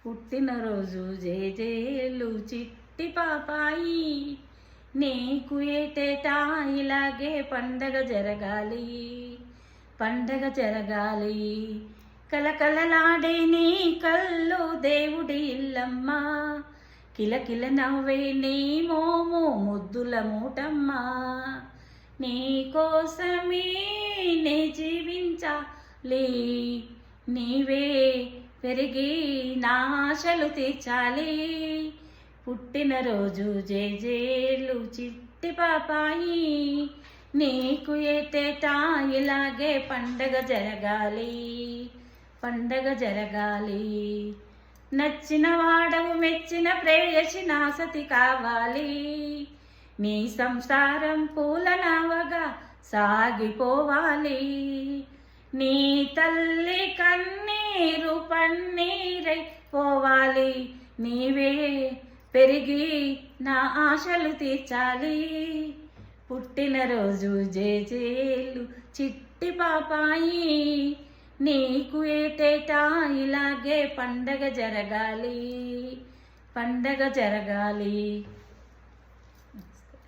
పుట్టినరోజు జేజేలు చిట్టి పాపాయి, నీకు ఏటేటా ఇలాగే పండగ జరగాలి, పండగ జరగాలి. కలకలలాడే నీ కళ్ళు దేవుడి ఇల్లమ్మ, కిలకిల నవ్వే నీ మోము ముద్దుల మూటమ్మ. నీ కోసమే నే జీవించాలి, నీవే పెరిగి నా ఆశలు తీర్చాలి. పుట్టినరోజు జేజేలు చిట్టి పాపాయి, నీకు ఏటేటా ఇలాగే పండగ జరగాలి, పండగ జరగాలి. నచ్చిన వాడవు మెచ్చిన ప్రేయసి నా సతి కావాలి, నీ సంసారం పూల నావగా సాగిపోవాలి. నీ తల్లి కన్నీరు పన్నీరై పోవాలి, నీవే పెరిగి నా ఆశలు తీర్చాలి. పుట్టినరోజు జేజేలు చిట్టి పాపాయి, నీకు ఏటేటా ఇలాగే పండగ జరగాలి, పండగ జరగాలి.